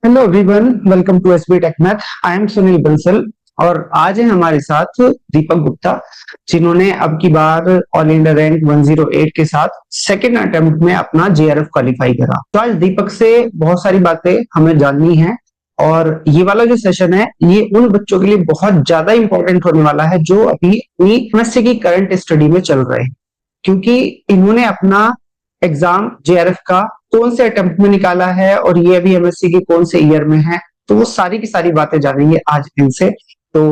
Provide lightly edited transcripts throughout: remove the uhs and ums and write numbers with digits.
Hello everyone, welcome to SB tech math. I am Sunil Bansal और आज है हमारे साथ दीपक गुप्ता, जिन्होंने अब की बार ऑल इंडिया रैंक 108 के साथ सेकेंड अटेम्प्ट में अपना जेआरएफ क्वालिफाई करा। तो आज दीपक से बहुत सारी बातें हमें जाननी है और ये वाला जो सेशन है ये उन बच्चों के लिए बहुत ज्यादा इंपॉर्टेंट होने वाला है जो अभी अपनी एमएससी की करंट स्टडी में चल रहे हैं, क्योंकि इन्होंने अपना एग्जाम जेआरएफ का कौन से अटेम्प्ट में निकाला है और ये अभी एमएससी के कौन से ईयर में है। तो वो सारी की सारी बातें जानेंगे आज इनसे। तो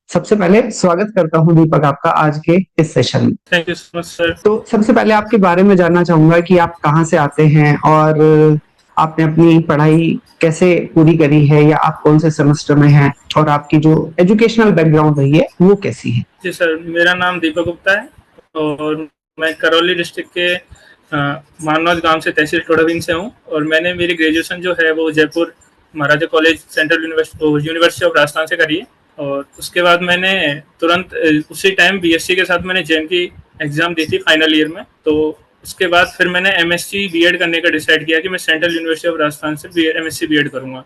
सबसे पहले स्वागत करता हूं दीपक आपका आज के इस सेशन में। Thank you so much sir. तो सबसे पहले आपके बारे में जानना चाहूंगा कि आप कहाँ से आते हैं और आपने अपनी पढ़ाई कैसे पूरी करी है या आप कौन से सेमेस्टर में हैं और आपकी जो एजुकेशनल बैकग्राउंड रही है वो कैसी है। जी सर, मेरा नाम दीपक गुप्ता है और मैं करौली डिस्ट्रिक्ट के मानौज गांव से तहसील टोडाबिन से हूँ और मैंने मेरी ग्रेजुएशन जो है वो Jaipur Maharaja college central university of Rajasthan से करी है। और उसके बाद मैंने तुरंत उसी टाइम बीएससी के साथ मैंने जेएम की एग्ज़ाम दी थी फाइनल ईयर में। तो उसके बाद फिर मैंने एमएससी बीएड करने का डिसाइड किया कि मैं सेंट्रल यूनिवर्सिटी ऑफ राजस्थान से एमएससी बीएड करूँगा।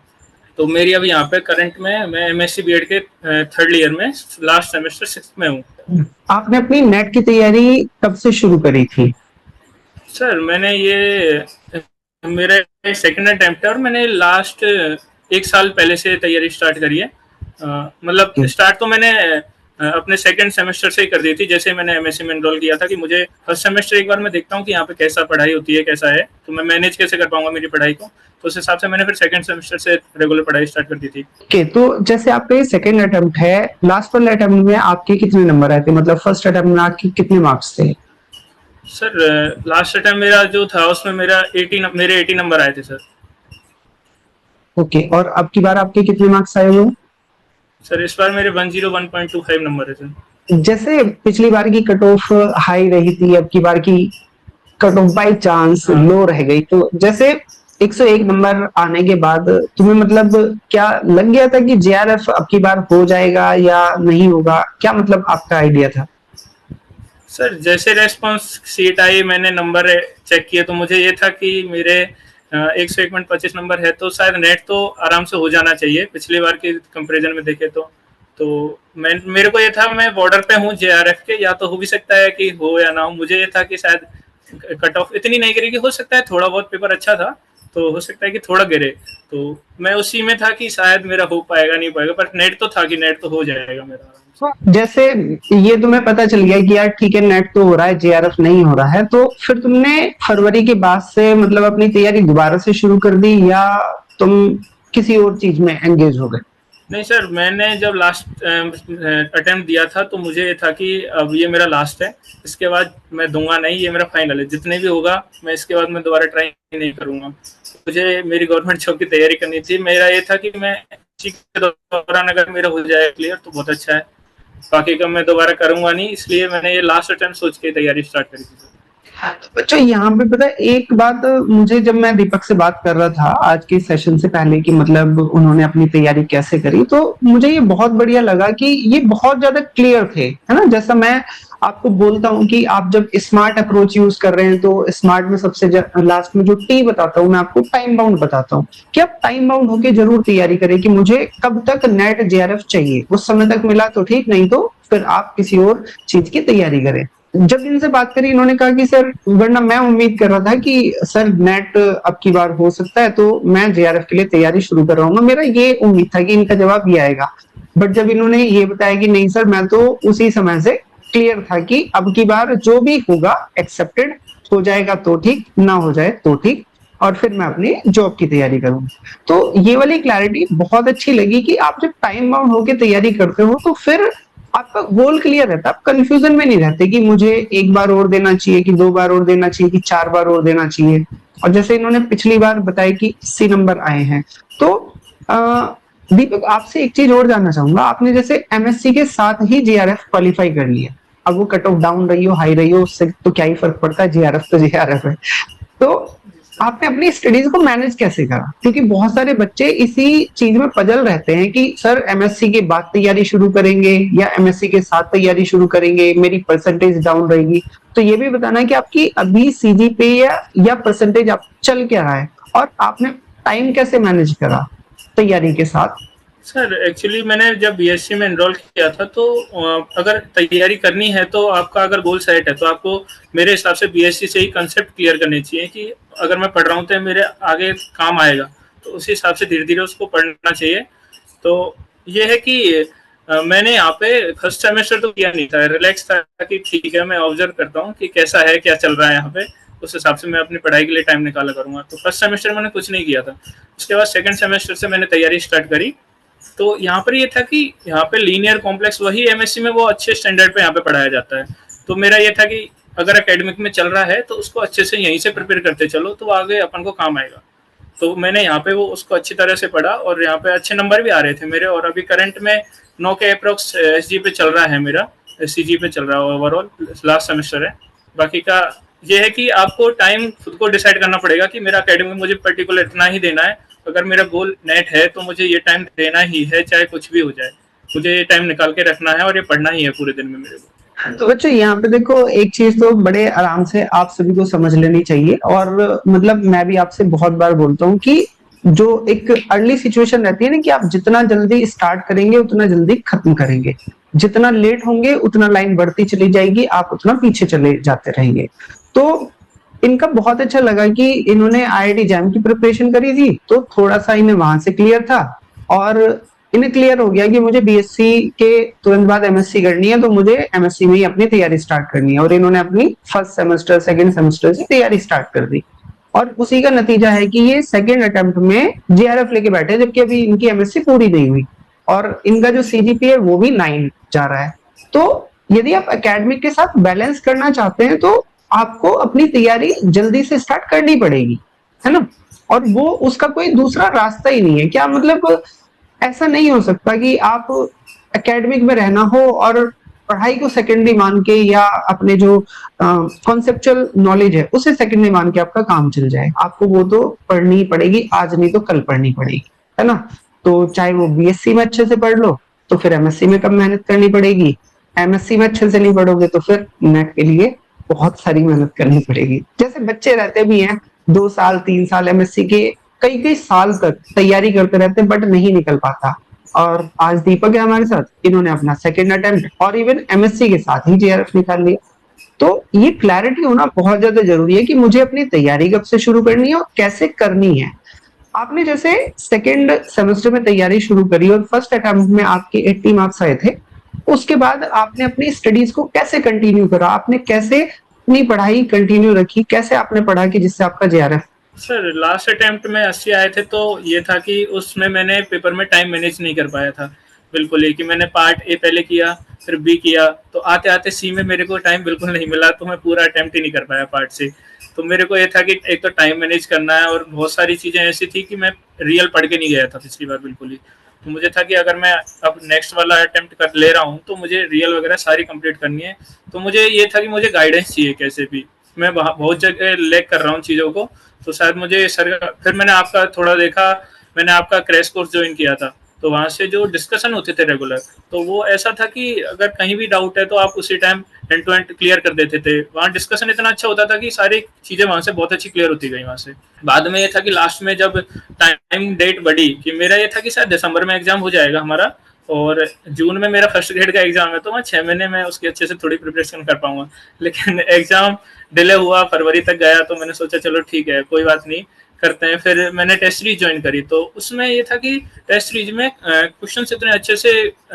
तो मेरी अब यहाँ पे करंट में मैं एमएससी बीएड के थर्ड ईयर में लास्ट सेमेस्टर 6th में हूँ। आपने अपनी नेट की तैयारी कब से शुरू करी थी। सर मैंने ये मेरा सेकंड अटेम्प्ट है और मैंने लास्ट एक साल पहले से तैयारी स्टार्ट करी है। मतलब स्टार्ट तो मैंने अपने सेकंड सेमेस्टर से ही कर दी थी। जैसे मैंने एमएससी में एनरोल किया था कि मुझे फर्स्ट सेमेस्टर एक बार मैं देखता हूँ कि यहाँ पे कैसा पढ़ाई होती है, कैसा है, तो मैं मैनेज कैसे कर पाऊंगा मेरी पढ़ाई को। तो उस हिसाब से मैंने फिर सेकंड सेमेस्टर से रेगुलर पढ़ाई स्टार्ट कर दी थी। ओके, तो जैसे आपका सेकंड अटेम्प्ट है, लास्ट वाले अटेम्प्ट में आपके कितने नंबर आए थे, मतलब फर्स्ट अटेम्प्ट में आपके कितने मार्क्स थे। सर लास्ट अटेम्प्ट मेरा जो था उसमें मेरे 80 नंबर आए थे सर। ओके, और अब की बार आपके कितने मार्क्स आए हुए। सर इस बार मेरे 101.25 नंबर है सर। जैसे पिछली बार की कट ऑफ हाई रही थी, अब की बार की कट ऑफ बाई चांस लो रह गई, तो जैसे 101 नंबर आने के बाद तुम्हें मतलब क्या लग गया था कि जेआरएफ अब की बार हो जाएगा या नहीं होगा, क्या मतलब आपका आइडिया था। सर जैसे रेस्पॉन्स सीट आई, मैंने नंबर चेक किए तो मुझे ये था कि मेरे 101.25 नंबर है तो शायद नेट तो आराम से हो जाना चाहिए पिछली बार के कंपैरिजन में देखे तो मेरे को ये था मैं बॉर्डर पे हूँ जेआरएफ के, या तो हो भी सकता है कि हो या ना हो। मुझे ये था कि शायद कट ऑफ इतनी नहीं गिरेगी, हो सकता है थोड़ा बहुत पेपर अच्छा था तो हो सकता है कि थोड़ा गिरे। तो मैं उसी में था कि शायद मेरा हो पाएगा नहीं पाएगा, पर नेट तो था कि नेट तो हो जाएगा मेरा। जैसे ये तुम्हें पता चल गया कि यार ठीक है नेट तो हो रहा है, जेआरएफ नहीं हो रहा है, तो फिर तुमने फरवरी के बाद से मतलब अपनी तैयारी दोबारा से शुरू कर दी या तुम किसी और चीज में एंगेज हो गए। नहीं सर, मैंने जब लास्ट अटेम्प्ट दिया था तो मुझे ये था कि अब ये मेरा लास्ट है, इसके बाद मैं दूंगा नहीं, ये मेरा फाइनल है, जितने भी होगा मैं इसके बाद मैं दोबारा ट्राई नहीं करूंगा। मुझे मेरी गवर्नमेंट जॉब की तैयारी करनी थी। मेरा ये था कि मैं के दौरान अगर मेरा हो जाए क्लियर तो बहुत अच्छा है, बाकी का मैं दोबारा करूंगा नहीं, इसलिए मैंने ये लास्ट अटेम्प्ट सोच के तैयारी स्टार्ट करी थी। तो बच्चों यहाँ पे पता है एक बात, मुझे जब मैं दीपक से बात कर रहा था आज के सेशन से पहले कि मतलब उन्होंने अपनी तैयारी कैसे करी, तो मुझे ये बहुत बढ़िया लगा कि ये बहुत ज्यादा क्लियर थे, है ना। जैसा मैं आपको बोलता हूँ कि आप जब स्मार्ट अप्रोच यूज कर रहे हैं तो स्मार्ट में सबसे लास्ट में जो टी बताता हूँ मैं आपको टाइम बाउंड बताता हूँ कि आप टाइम बाउंड होके जरूर तैयारी करें कि मुझे कब तक नेट जेआरएफ चाहिए, उस समय तक मिला तो ठीक, नहीं तो फिर आप किसी और चीज की तैयारी करें। जब इनसे बात करी इन्होंने कहा कि सर, वरना मैं उम्मीद कर रहा था कि सर नेट अब की बार हो सकता है तो मैं जेआरएफ के लिए तैयारी शुरू कर रहा हूँ, मेरा ये उम्मीद था कि इनका जवाब ये आएगा। बट जब इन्होंने ये बताया कि नहीं सर, मैं तो उसी समय से क्लियर था कि अब की बार जो भी होगा एक्सेप्टेड हो जाएगा तो ठीक, ना हो जाए तो ठीक, और फिर मैं अपनी जॉब की तैयारी करूंगा। तो ये वाली क्लैरिटी बहुत अच्छी लगी कि आप जब टाइम बाउंड होकर तैयारी करते हो तो फिर आपका गोल क्लियर रहता है, आप कंफ्यूजन में नहीं रहते कि मुझे एक बार और देना चाहिए कि 2 बार और देना चाहिए कि 4 बार और देना चाहिए। और जैसे इन्होंने पिछली बार बताया कि 80 नंबर आए हैं, तो दीपक आपसे एक चीज और जानना चाहूंगा, आपने जैसे एमएससी के साथ ही जेआरएफ क्वालिफाई कर लिया, अब वो कट ऑफ डाउन रही हो हाई रही हो उससे तो क्या ही फर्क पड़ता है, जेआरएफ तो जेआरएफ है। तो आपने अपनी स्टडीज को मैनेज कैसे करा, क्योंकि बहुत सारे बच्चे इसी चीज में पजल रहते हैं कि सर एमएससी के बाद तैयारी शुरू करेंगे या एमएससी के साथ तैयारी शुरू करेंगे, मेरी परसेंटेज डाउन रहेगी। तो ये भी बताना कि आपकी अभी सीजी पे या परसेंटेज आप चल क्या रहा है और आपने टाइम कैसे मैनेज करा। तैयारी के साथ? सर एक्चुअली मैंने जब बीएससी में एनरोल किया था तो अगर तैयारी करनी है तो आपका अगर गोल सेट है तो आपको मेरे हिसाब से बीएससी से ही कंसेप्ट क्लियर करने चाहिए कि अगर मैं पढ़ रहा हूँ तो मेरे आगे काम आएगा, तो उस हिसाब से धीरे धीरे उसको पढ़ना चाहिए। तो ये है कि मैंने यहाँ पे फर्स्ट सेमेस्टर तो किया नहीं था, रिलैक्स था कि ठीक है मैं ऑब्जर्व करता हूँ कि कैसा है क्या चल रहा है यहाँ पे, उस हिसाब से मैं अपनी पढ़ाई के लिए टाइम निकाला करूंगा। तो फर्स्ट सेमेस्टर मैंने कुछ नहीं किया था, उसके बाद सेकंड सेमेस्टर से मैंने तैयारी स्टार्ट करी। तो यहाँ पर ये था कि यहाँ पे लीनियर कॉम्प्लेक्स वही एमएससी में वो अच्छे स्टैंडर्ड पे यहाँ पे पढ़ाया जाता है। तो मेरा ये था कि अगर एकेडमिक में चल रहा है तो उसको अच्छे से यहीं से प्रिपेयर करते चलो तो आगे अपन को काम आएगा। तो मैंने यहाँ पे वो उसको अच्छी तरह से पढ़ा और यहाँ पे अच्छे नंबर भी आ रहे थे मेरे, और अभी करंट में 9 के अप्रोक्स एसजी पे चल रहा है मेरा, सीजी पे चल रहा है ओवरऑल, लास्ट सेमेस्टर है। बाकी का ये है कि आपको टाइम खुद को डिसाइड करना पड़ेगा कि मेरा एकेडमिक मुझे पर्टिकुलर इतना ही देना है, अगर मेरा गोल नेट है तो मुझे ये टाइम देना ही है, चाहे कुछ भी हो जाए मुझे ये टाइम निकाल के रखना है और ये पढ़ना ही है पूरे दिन में मेरे को। तो बच्चों यहाँ पे देखो, एक चीज तो बड़े आराम से आप सभी को समझ लेनी चाहिए, और मतलब मैं भी आपसे बहुत बार बोलता हूँ कि जो एक अर्ली सिचुएशन रहती है ना, कि आप जितना जल्दी स्टार्ट करेंगे उतना जल्दी खत्म करेंगे, जितना लेट होंगे उतना लाइन बढ़ती चली जाएगी, आप उतना पीछे चले जाते रहेंगे। तो इनका बहुत अच्छा लगा कि इन्होंने आईआईटी जैम की प्रिपरेशन करी थी, तो थोड़ा सा इन्हें वहां से क्लियर था, और इन्हें क्लियर हो गया कि मुझे बीएससी के तुरंत बाद एमएससी करनी है, तो मुझे एमएससी में ही अपनी तैयारी स्टार्ट करनी है, और इन्होंने अपनी फर्स्ट सेमेस्टर सेकंड सेमेस्टर से तैयारी स्टार्ट कर दी, और उसी का नतीजा है कि ये सेकंड अटेम्प्ट में जेआरएफ लेके बैठे, जबकि अभी इनकी एमएससी पूरी नहीं हुई, और इनका जो सीजीपीए है वो भी 9 जा रहा है। तो यदि आप एकेडमिक के साथ बैलेंस करना चाहते हैं तो आपको अपनी तैयारी जल्दी से स्टार्ट करनी पड़ेगी, है ना, और वो उसका कोई दूसरा रास्ता ही नहीं है। क्या मतलब, ऐसा नहीं हो सकता कि आप एकेडमिक में रहना हो और पढ़ाई को सेकेंडरी मान के, या अपने जो कॉन्सेप्चुअल नॉलेज है उसे सेकेंडरी मान के आपका काम चल जाए। आपको वो तो पढ़नी ही पड़ेगी, आज नहीं तो कल पढ़नी पड़ेगी, है ना। तो चाहे वो बीएससी में अच्छे से पढ़ लो तो फिर एमएससी में कम मेहनत करनी पड़ेगी, एमएससी में अच्छे से नहीं पढ़ोगे तो फिर नेट के लिए बहुत सारी मेहनत करनी पड़ेगी। जैसे बच्चे रहते भी हैं 2 साल 3 साल एमएससी के कई कई साल तक तैयारी करते रहते हैं, बट नहीं निकल पाता। और आज दीपक है हमारे साथ, इन्होंने अपना सेकंड अटेम्प्ट और इवन एमएससी के साथ ही जेआरएफ निकाल लिया। तो ये क्लैरिटी होना बहुत ज्यादा जरूरी है कि मुझे अपनी तैयारी कब से शुरू करनी है और कैसे करनी है। आपने जैसे सेकंड सेमेस्टर में तैयारी शुरू करी और फर्स्ट अटेम्प्ट में आपके 80 मार्क्स आए थे, उसके बाद आपने अपनी स्टडीज को कैसे कंटिन्यू करा, आपने कैसे अपनी पढ़ाई कंटिन्यू रखी, कैसे आपने पढ़ा कि जिससे आपका जेआरएफ? सर लास्ट अटेम्प्ट में 80 आए थे, तो ये था कि उसमें मैंने पेपर में टाइम मैनेज नहीं कर पाया था बिल्कुल ही, कि मैंने पार्ट ए पहले किया फिर बी किया, तो आते आते सी में मेरे को टाइम बिल्कुल नहीं मिला, तो मैं पूरा अटेम्प्ट ही नहीं कर पाया पार्ट से। तो मेरे को ये था कि एक तो टाइम मैनेज करना है, और बहुत सारी चीज़ें ऐसी थी कि मैं रियल पढ़ के नहीं गया था पिछली बार बिल्कुल ही। तो मुझे था कि अगर मैं अब नेक्स्ट वाला अटेम्प्ट कर ले रहा हूँ तो मुझे रियल वगैरह सारी कंप्लीट करनी है। तो मुझे ये था कि मुझे गाइडेंस चाहिए कैसे भी, मैं बहुत जगह लैग कर रहा हूँ चीज़ों को, तो शायद मुझे सर, फिर मैंने आपका थोड़ा देखा, मैंने आपका क्रैश कोर्स ज्वाइन किया था, तो वहाँ से जो डिस्कशन होते थे रेगुलर, तो वो ऐसा था कि अगर कहीं भी डाउट है तो आप उसी time end to end clear कर देते थे। वहाँ डिस्कशन इतना अच्छा होता था कि सारी चीज़ें वहाँ से बहुत अच्छी क्लियर होती गई वहाँ से। बाद में ये था कि लास्ट में जब टाइम डेट बढ़ी, कि मेरा ये था कि शायद दिसंबर में एग्जाम हो जाएगा हमारा, और जून में मेरा फर्स्ट ग्रेड का एग्जाम है, तो मैं 6 महीने में उसकी अच्छे से थोड़ी प्रिपरेशन कर पाऊंगा। लेकिन एग्जाम डिले हुआ, फरवरी तक गया, तो मैंने सोचा चलो ठीक है कोई बात नहीं करते हैं। फिर मैंने टेस्ट सीरीज ज्वाइन करी, तो उसमें ये था कि टेस्ट सीरीज में क्वेश्चन इतने अच्छे से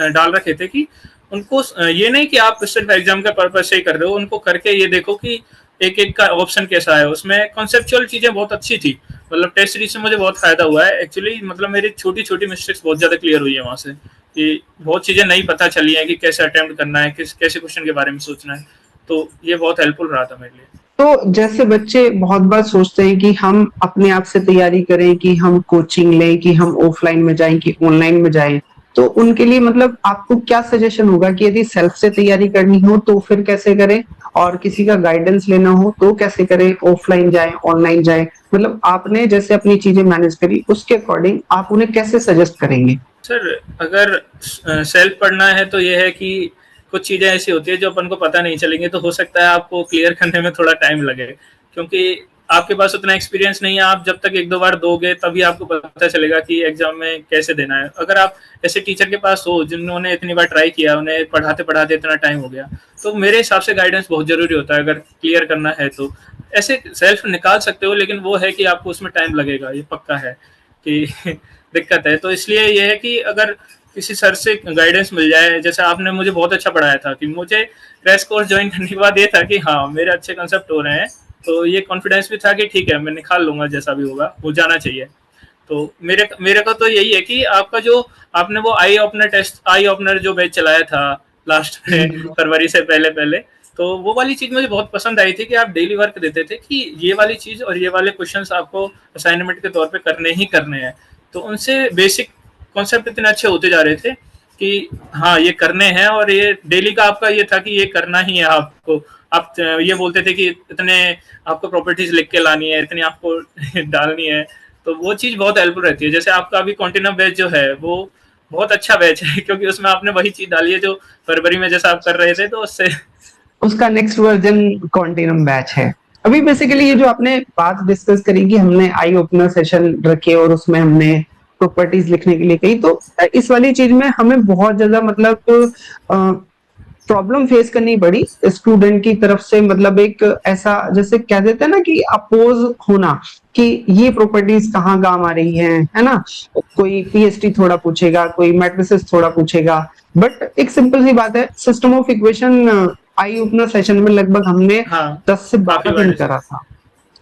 डाल रखे थे कि उनको ये नहीं कि आप सिर्फ एग्जाम के पर्पज से ही कर रहे हो, उनको करके ये देखो कि एक एक का ऑप्शन कैसा है। उसमें कॉन्सेप्चुअल चीजें बहुत अच्छी थी, मतलब टेस्ट सीरीज से मुझे बहुत फायदा हुआ है एक्चुअली। मतलब मेरी छोटी छोटी मिस्टेक्स बहुत ज्यादा क्लियर हुई है वहां से, कि बहुत चीजें नहीं पता चली हैं कि कैसे अटेम्प्ट करना है, कैसे क्वेश्चन के बारे में सोचना है, तो ये बहुत हेल्पफुल रहा था मेरे लिए। तो जैसे बच्चे बहुत बार सोचते हैं कि हम अपने आप से तैयारी करें, कि हम कोचिंग लें, कि हम ऑफलाइन में जाएं कि ऑनलाइन में जाएं, तो उनके लिए मतलब आपको क्या सजेशन होगा कि यदि सेल्फ से तैयारी करनी हो तो फिर कैसे करें, और किसी का गाइडेंस लेना हो तो कैसे करें, ऑफलाइन जाएं ऑनलाइन जाएं? मतलब आपने जैसे अपनी चीजें मैनेज करी उसके अकॉर्डिंग आप उन्हें कैसे सजेस्ट करेंगे? सर अगर सेल्फ पढ़ना है तो ये है कि कुछ चीज़ें ऐसी होती है जो अपन को पता नहीं चलेंगी, तो हो सकता है आपको क्लियर करने में थोड़ा टाइम लगे, क्योंकि आपके पास उतना एक्सपीरियंस नहीं है, आप जब तक एक दो बार दोगे तभी आपको पता चलेगा कि एग्जाम में कैसे देना है। अगर आप ऐसे टीचर के पास हो जिन्होंने इतनी बार ट्राई किया, उन्हें पढ़ाते पढ़ाते इतना टाइम हो गया, तो मेरे हिसाब से गाइडेंस बहुत जरूरी होता है अगर क्लियर करना है तो। ऐसे सेल्फ निकाल सकते हो, लेकिन वो है कि आपको उसमें टाइम लगेगा, ये पक्का है कि दिक्कत है। तो इसलिए ये है कि अगर किसी सर से गाइडेंस मिल जाए, जैसे आपने मुझे बहुत अच्छा पढ़ाया था, कि मुझे क्रैश कोर्स ज्वाइन करने के बाद ये था कि हाँ मेरे अच्छे कंसेप्ट हो रहे हैं, तो ये कॉन्फिडेंस भी था कि ठीक है मैं निकाल लूंगा, जैसा भी होगा हो जाना चाहिए। तो मेरे मेरे का तो यही है कि आपका जो आपने वो आई ओपनर जो बैच चलाया था लास्ट में फरवरी से पहले पहले, तो वो वाली चीज मुझे बहुत पसंद आई थी कि आप डेली वर्क देते थे कि ये वाली चीज और ये वाले क्वेश्चंस आपको असाइनमेंट के तौर पे करने ही करने हैं। तो उनसे बेसिक कॉन्सेप्ट इतने अच्छे होते जा रहे थे कि हाँ ये करने हैं, और ये डेली का आपका ये था कि ये करना ही है आपको। आप ये बोलते थे कि इतने आपको प्रॉपर्टीज लिख के लानी है, इतनी आपको डालनी है, तो वो चीज बहुत हेल्पफुल रहती है। जैसे आपका अभी कॉन्टिन्यूम बैच जो है वो बहुत अच्छा बैच है, क्योंकि उसमें आपने वही चीज डाली है जो फरवरी में जैसा आप कर रहे थे, तो उससे उसका नेक्स्ट वर्जन कॉन्टिन्यूम बैच है। अभी बेसिकली ये जो आपने बात डिस्कस करी कि हमने आई ओपनर सेशन रखे और उसमें हमने प्रॉपर्टीज लिखने के लिए कही, तो इस वाली चीज में हमें बहुत ज्यादा मतलब प्रॉब्लम फेस करनी पड़ी स्टूडेंट की तरफ से। मतलब एक ऐसा जैसे कह देते हैं ना कि अपोज होना कि ये प्रॉपर्टीज कहाँ काम आ रही है ना। कोई पीएसटी थोड़ा पूछेगा, कोई मैट्रिसेस थोड़ा पूछेगा, बट एक सिंपल सी बात है, system of equation eye opener session में लगभग हमने हाँ 10 से 12 दिन करा था,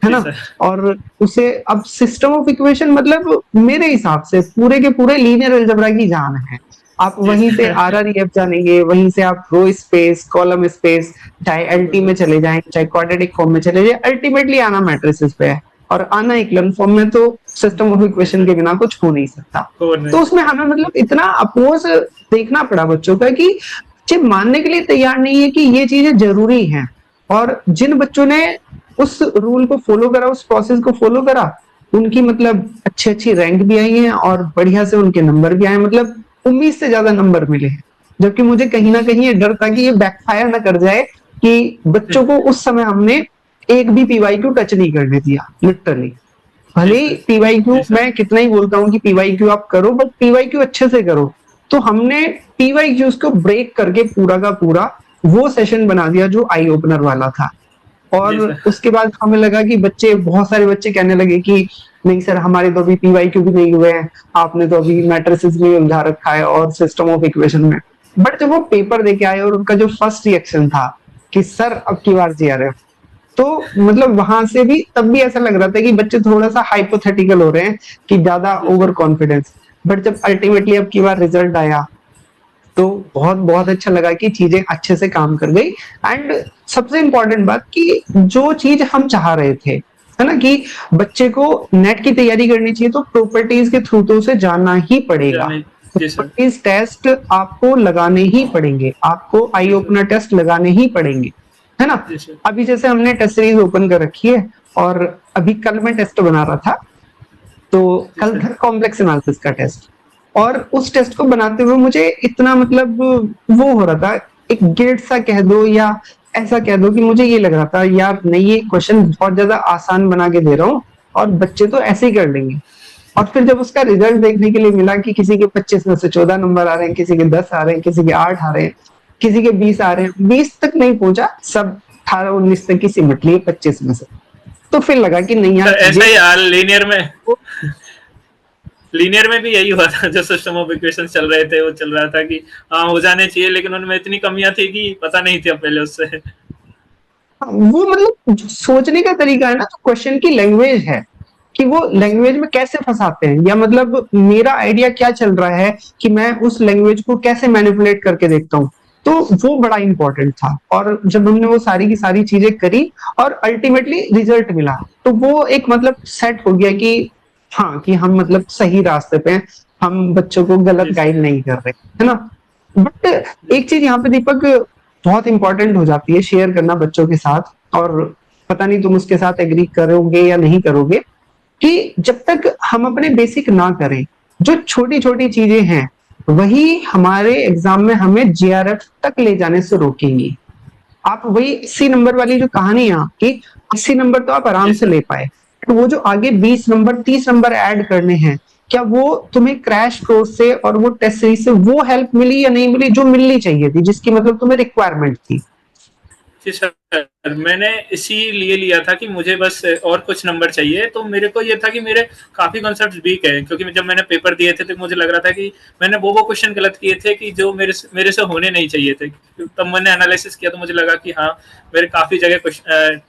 है जी ना। सर। और उसे अब सिस्टम ऑफ इक्वेशन मतलब मेरे हिसाब से पूरे के पूरे लीनियर अलजेब्रा की जान है। आप जी वहीं से सर। आरआरईएफ जानेंगे, वहीं से आप रो स्पेस, कॉलम स्पेस, चाहे एलटी में चले जाएं, चाहे क्वाड्रेटिक फॉर्म में चले जाएं, अल्टीमेटली आना मैट्रिसेस पे है। और आना इक्लन फॉर्म में तो सिस्टम ऑफ जी इक्वेशन सर। के बिना कुछ हो नहीं सकता। और नहीं तो उसमें हमें मतलब इतना अपोज देखना पड़ा बच्चों का कि बच्चे मानने के लिए तैयार नहीं है कि ये चीजें जरूरी हैं। और जिन बच्चों ने उस रूल को फॉलो करा, उस प्रोसेस को फॉलो करा, उनकी मतलब अच्छी अच्छी रैंक भी आई है और बढ़िया से उनके नंबर भी आए, मतलब उम्मीद से ज्यादा नंबर मिले हैं। जबकि मुझे कहीं ना कहीं ये डर था कि ये बैकफायर ना कर जाए, कि बच्चों को उस समय हमने एक भी पीवाईक्यू टच नहीं करने दिया लिटरली। जी भले ही सर। पीवाईक्यू जी सर। मैं कितना ही बोलता हूँ कि पीवाईक्यू आप करो, बट पीवाईक्यू अच्छे से करो। तो हमने पीवाईक्यूज को ब्रेक करके पूरा का पूरा वो सेशन बना दिया जो आई ओपनर वाला था। जी और सर। उसके बाद हमें लगा कि बच्चे, बहुत सारे बच्चे कहने लगे कि नहीं सर हमारे तो अभी पीवाईक्यू भी नहीं हुए हैं, आपने तो अभी मैट्रिसेस में उलझा रखा है और सिस्टम ऑफ इक्वेशन में। बट जब वो पेपर देके आए और उनका जो फर्स्ट रिएक्शन था कि सर अब की बार जीआरएफ, तो मतलब वहां से भी तब भी ऐसा लग रहा था कि बच्चे थोड़ा सा हाइपोथेटिकल हो रहे हैं, कि ज्यादा जी ओवर सर। कॉन्फिडेंस। बट जब अल्टीमेटली अब की बार रिजल्ट आया, तो बहुत बहुत अच्छा लगा कि चीजें अच्छे से काम कर गई। एंड सबसे इंपॉर्टेंट बात कि जो चीज हम चाह रहे थे, है ना, कि बच्चे को नेट की तैयारी करनी चाहिए, तो प्रॉपर्टीज के थ्रू तो उसे जाना ही पड़ेगा। जाने। जी सर। प्रॉपर्टीज टेस्ट आपको लगाने ही पड़ेंगे, आपको आई जी सर। ओपनर टेस्ट लगाने ही पड़ेंगे, है ना। जी सर। अभी जैसे हमने टेस्ट सीरीज ओपन कर रखी है, और अभी कल मैं टेस्ट बना रहा था, तो जी कल सर। था कॉम्प्लेक्स एनालिसिस का टेस्ट। और उस टेस्ट को बनाते हुए मुझे इतना मतलब वो हो रहा था, एक गिल्ट सा कह दो या ऐसा कह दो, कि मुझे ये लग रहा था यार नहीं, ये क्वेश्चन बहुत ज्यादा आसान बना के दे रहा हूँ और बच्चे तो ऐसे ही कर लेंगे। और फिर जब उसका रिजल्ट देखने के लिए मिला कि किसी के 25 में से 14 नंबर आ रहे हैं, किसी के 10 आ रहे हैं, किसी के 8 आ रहे हैं, किसी के 20 आ रहे हैं, 20 तक नहीं पहुंचा, सब 18-19 तक की सिमट लिए 25 में से। तो फिर लगा कि नहीं सर यार ऐसा ये ही हाल लीनियर में भी यही हुआ था, जो सिस्टम ऑफ इक्वेशन चल रहे थे वो चल रहा था कि हाँ हो जाने चाहिए, लेकिन उनमें इतनी कमियां थी कि पता नहीं थी अब पहले उससे। वो मतलब जो सोचने का तरीका है ना, तो क्वेश्चन की लैंग्वेज है कि वो जी सर। लैंग्वेज में कैसे फंसाते हैं, या मतलब मेरा आइडिया क्या चल रहा है कि मैं उस लैंग्वेज को कैसे मैनिपुलेट करके देखता हूँ। तो वो बड़ा इंपॉर्टेंट था। और जब हमने वो सारी की सारी चीजें करी और अल्टीमेटली रिजल्ट मिला, तो वो एक मतलब सेट हो गया कि हाँ, कि हम मतलब सही रास्ते पे हैं, हम बच्चों को गलत जी गाइड सर। नहीं कर रहे, है ना। बट जी एक चीज यहाँ पे दीपक बहुत इंपॉर्टेंट हो जाती है शेयर करना बच्चों के साथ, और पता नहीं तुम उसके साथ एग्री करोगे या नहीं करोगे, कि जब तक हम अपने बेसिक ना करें, जो छोटी छोटी चीजें हैं वही हमारे एग्जाम में हमें जीआरएफ तक ले जाने से रोकेंगी। आप वही 80 नंबर वाली जो कहानी है आपकी, 80 नंबर तो आप आराम जी से सर। ले पाए, तो वो जो आगे 20 नंबर 30 नंबर ऐड करने हैं, क्या वो तुम्हें क्रैश कोर्स से और वो टेस्ट सीरीज से वो हेल्प मिली या नहीं मिली जो मिलनी चाहिए थी, जिसकी मतलब तुम्हें रिक्वायरमेंट थी? जी सर, मैंने इसीलिए लिया था कि मुझे बस और कुछ नंबर चाहिए, तो मेरे को ये था कि मेरे काफ़ी कॉन्सेप्ट्स वीक है, क्योंकि जब मैंने पेपर दिए थे तो मुझे लग रहा था कि मैंने वो क्वेश्चन गलत किए थे कि जो मेरे से होने नहीं चाहिए थे। तब मैंने एनालिसिस किया तो मुझे लगा कि हाँ, मेरे काफ़ी जगह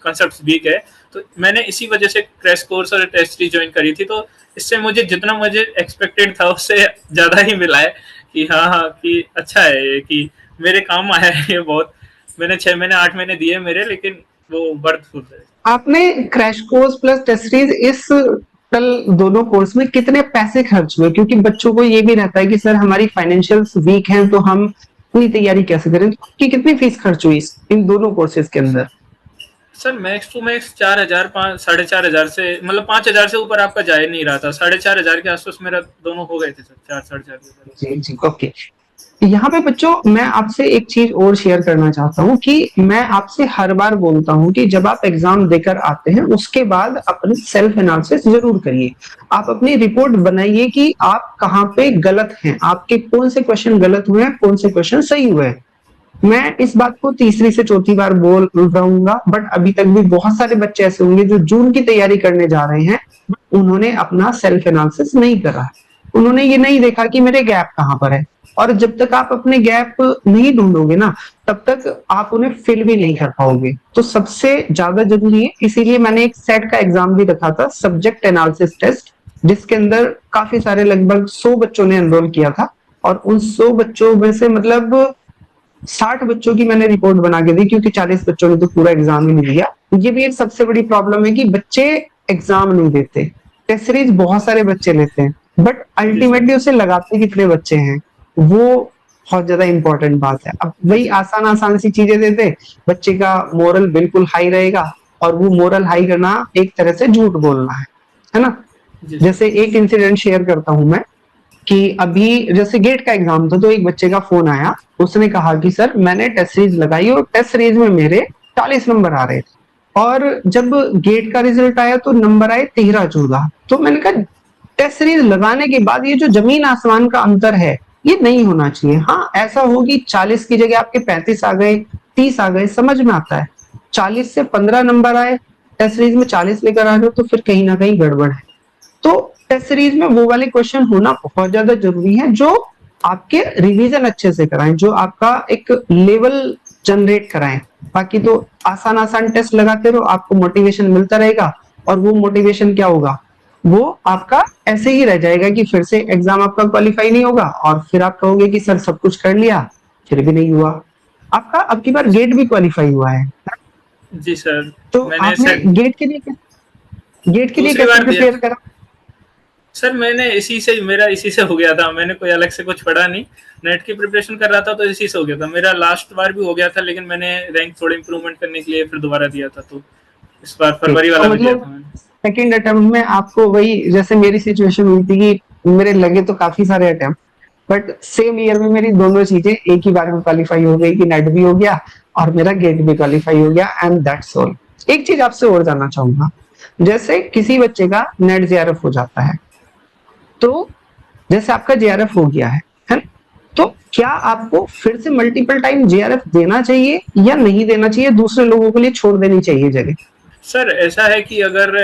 कॉन्सेप्ट्स वीक है, तो मैंने इसी वजह से क्रैश कोर्स और टेस्ट सीरीज ज्वाइन करी थी। तो इससे मुझे जितना मुझे एक्सपेक्टेड था उससे ज़्यादा ही मिला है कि हाँ हाँ, कि अच्छा है ये, कि मेरे काम आया है ये बहुत। मैंने 6 महीने 8 महीने दिए मेरे, लेकिन वो बर्थफुल है। आपने crash course plus test series इस कल दोनों कोर्स में कितने पैसे खर्च हुए? क्योंकि बच्चों को ये भी रहता है कि सर हमारी फाइनेंशियल्स वीक हैं तो हम अपनी तैयारी कैसे करें, तो आपकी कितनी फीस खर्च हुई इन दोनों कोर्सेज के अंदर? सर मैक्स टू मैक्स 4,000, 4,500 से, मतलब 5,000 से ऊपर आपका जा ही नहीं रहा था। 4,500 के आसपास मेरा दोनों हो गए थे सर, 4, 4,500। जी जी, ओके। यहाँ पे बच्चों मैं आपसे एक चीज और शेयर करना चाहता हूँ कि मैं आपसे हर बार बोलता हूँ कि जब आप एग्जाम देकर आते हैं उसके बाद अपनी सेल्फ एनालिसिस जरूर करिए। आप अपनी रिपोर्ट बनाइए कि आप कहाँ पे गलत हैं, आपके कौन से क्वेश्चन गलत हुए हैं, कौन से क्वेश्चन सही हुए हैं। मैं इस बात को तीसरी से चौथी बार बोल रहूंगा, बट अभी तक भी बहुत सारे बच्चे ऐसे होंगे जो जून की तैयारी करने जा रहे हैं, उन्होंने अपना सेल्फ एनालिसिस नहीं करा, उन्होंने ये नहीं देखा कि मेरे गैप कहाँ पर है। और जब तक आप अपने गैप नहीं ढूंढोगे ना, तब तक आप उन्हें फिल भी नहीं कर पाओगे। तो सबसे ज्यादा जरूरी है, इसीलिए मैंने एक सेट का एग्जाम भी रखा था, सब्जेक्ट एनालिसिस टेस्ट, जिसके अंदर काफी सारे लगभग 100 बच्चों ने एनरोल किया था। और उन 100 बच्चों में से मतलब 60 बच्चों की मैंने रिपोर्ट बना के दी, क्योंकि 40 बच्चों ने तो पूरा एग्जाम ही नहीं दिया। ये भी एक सबसे बड़ी प्रॉब्लम है कि बच्चे एग्जाम नहीं देते, टेस्ट सीरीज बहुत सारे बच्चे लेते हैं, बट जी सर। अल्टीमेटली उसे लगाते कितने बच्चे हैं, वो बहुत ज्यादा इंपॉर्टेंट बात है। अब जी वही सर। आसान आसान सी चीजें देते, बच्चे का मोरल बिल्कुल हाई रहेगा, और वो मोरल हाई करना एक तरह से झूठ बोलना है ना। जी सर। जैसे एक इंसिडेंट शेयर करता हूं मैं, कि अभी जैसे गेट का एग्जाम था तो एक बच्चे का फोन आया, उसने कहा कि सर मैंने टेस्ट सीरीज लगाई और टेस्ट सीरीज में मेरे 40 नंबर आ रहे थे, और जब गेट का रिजल्ट आया तो नंबर आए 13-14। तो मैंने कहा टेस्ट सीरीज लगाने के बाद ये जो जमीन आसमान का अंतर है ये नहीं होना चाहिए। हाँ ऐसा हो कि 40 की जगह आपके 35 आ गए, 30 आ गए, समझ में आता है। 40 से 15 नंबर आए, टेस्ट सीरीज में 40 लेकर आ रहे हो, तो फिर कहीं ना कहीं गड़बड़ है। तो टेस्ट सीरीज में वो वाले क्वेश्चन होना बहुत ज्यादा जरूरी है जो आपके रिवीजन अच्छे से कराएं, जो आपका एक लेवल जनरेट कराएं। बाकी तो आसान आसान टेस्ट लगाते रहो, आपको मोटिवेशन मिलता रहेगा, और वो मोटिवेशन क्या होगा, वो आपका ऐसे ही रह जाएगा कि फिर से एग्जाम आपका क्वालिफाई नहीं होगा, और फिर आप कहोगे कि सर सब कुछ कर लिया फिर भी नहीं हुआ। आपका अब की बार गेट भी क्वालिफाई हुआ है, जी सर। तो मैंने आपने सर गेट के लिए दूसरी कैसे बार दिया। प्रिपेयर करा? सर मैंने इसी से हो गया था, मैंने कोई अलग से कुछ पढ़ा नहीं। नेट की प्रिपरेशन कर रहा था तो इसी से हो गया था मेरा। लास्ट बार भी हो गया था, लेकिन मैंने रैंक थोड़ा इंप्रूवमेंट करने के लिए फिर दोबारा दिया था, तो इस बार फरवरी तो वाला में दिया मतलब था मैंने। सेकंड अटेम्प्ट में आपको वही, जैसे मेरी सिचुएशन हुई थी कि मेरे लगे तो काफी सारे अटेम्प्ट, बट सेम ईयर में मेरी दोनों चीजें एक ही बार में क्वालिफाई हो गई, कि नेट भी हो गया और मेरा गेट भी क्वालिफाई हो गया, एंड दैट्स ऑल। एक चीज आपसे और जानना चाहूंगा, जैसे किसी बच्चे का नेट जेआरएफ हो जाता है, तो जैसे आपका जेआरएफ हो गया है ना? तो क्या आपको फिर से मल्टीपल टाइम जेआरएफ देना चाहिए या नहीं देना चाहिए, दूसरे लोगों के लिए छोड़ देनी चाहिए जगह? सर ऐसा है कि अगर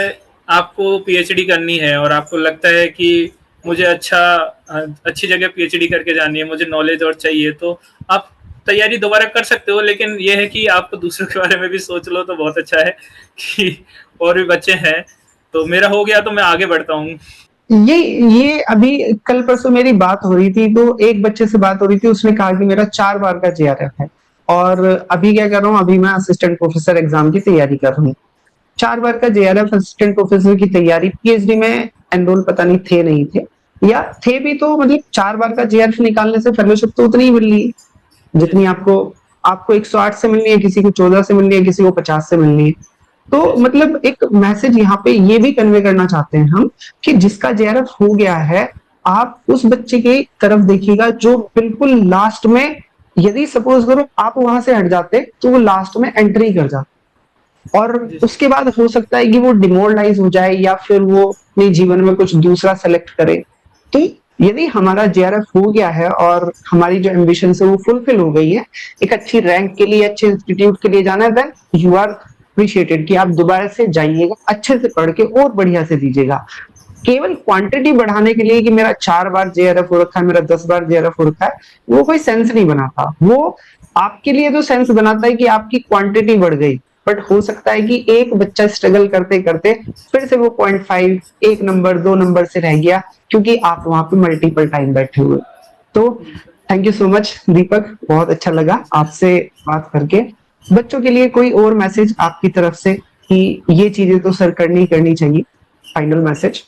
आपको पीएचडी करनी है और आपको लगता है कि मुझे अच्छी जगह पीएचडी करके जानी है, मुझे नॉलेज और चाहिए, तो आप तैयारी दोबारा कर सकते हो। लेकिन ये है कि आपको दूसरों के बारे में भी सोच लो तो बहुत अच्छा है कि और भी बच्चे हैं। तो मेरा हो गया तो मैं आगे बढ़ता हूँ। ये अभी कल परसों मेरी बात हो रही थी, तो एक बच्चे से बात हो रही थी, उसने कहा कि मेरा 4 बार का जेआरएफ है, और अभी क्या कर रहा हूँ, अभी मैं असिस्टेंट प्रोफेसर एग्जाम की तैयारी कर रहा हूँ। 4 बार का जेआरएफ असिस्टेंट प्रोफेसर की तैयारी, पीएचडी में एनरोल पता नहीं थे नहीं थे, या थे भी तो मतलब 4 बार का जेआरएफ निकालने से फेलोशिप तो उतनी ही मिल रही है जी जितनी सर। आपको आपको 108 से मिलनी है, किसी को 14 से मिलनी है, किसी को 50 से मिलनी है। तो जी सर। मतलब एक मैसेज यहाँ पे ये भी कन्वे करना चाहते हैं हम, कि जिसका जेआरएफ हो गया है, आप उस बच्चे की तरफ देखिएगा जो बिल्कुल लास्ट में यदि सपोज करो आप वहां से हट जाते तो वो लास्ट में एंट्री कर जाते, और उसके बाद हो सकता है कि वो डिमोरलाइज हो जाए या फिर वो अपने जीवन में कुछ दूसरा सेलेक्ट करे। तो यदि हमारा जेआरएफ हो गया है और हमारी जो एम्बिशन है वो फुलफिल हो गई है, एक अच्छी रैंक के लिए, अच्छे इंस्टीट्यूट के लिए जाना है, देन यू आर अप्रिशिएटेड कि आप दोबारा से जाइएगा, अच्छे से पढ़ के और बढ़िया से दीजिएगा। केवल क्वांटिटी बढ़ाने के लिए कि मेरा 4 बार जेआरएफ हो रखा है, मेरा 10 बार जेआरएफ हो रखा है, वो कोई सेंस नहीं बनाता। वो आपके लिए तो सेंस बनाता है कि आपकी क्वांटिटी बढ़ गई, बट हो सकता है कि एक बच्चा स्ट्रगल करते करते फिर से वो 0.5, 1 नंबर 2 नंबर से रह गया, क्योंकि आप वहां पे मल्टीपल टाइम बैठे हुए। तो थैंक यू सो मच दीपक, बहुत अच्छा लगा आपसे बात करके। बच्चों के लिए कोई और मैसेज आपकी तरफ से कि ये चीजें तो सर करनी करनी चाहिए, फाइनल मैसेज?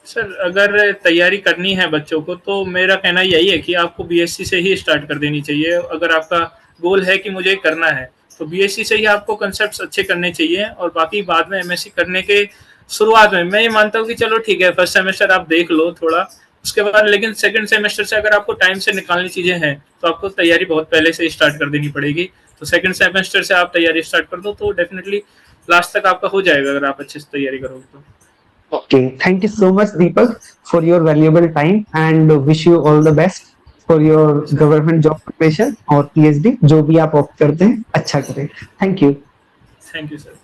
सर अगर तैयारी करनी है बच्चों को तो मेरा कहना यही है कि आपको बीएससी से ही स्टार्ट कर देनी चाहिए। अगर आपका गोल है कि मुझे करना है तो बीएससी से ही आपको कंसेप्ट्स अच्छे करने चाहिए, और बाकी बाद में एमएससी करने के शुरुआत में मैं ये मानता हूँ कि चलो ठीक है फर्स्ट सेमेस्टर आप देख लो थोड़ा, उसके बाद लेकिन सेकंड सेमेस्टर से अगर आपको टाइम से निकालनी चीजें हैं तो आपको तैयारी बहुत पहले से स्टार्ट कर देनी पड़ेगी। तो सेकंड सेमेस्टर से आप तैयारी स्टार्ट कर दो तो डेफिनेटली लास्ट तक आपका हो जाएगा अगर आप अच्छे से तैयारी करोगे तो। Okay, thank you so much, Deepak, for your valuable time and wish you all the best for your sir government job preparation और PhD जो भी आप ऑप्ट करते हैं अच्छा करें। Thank you. Thank you sir.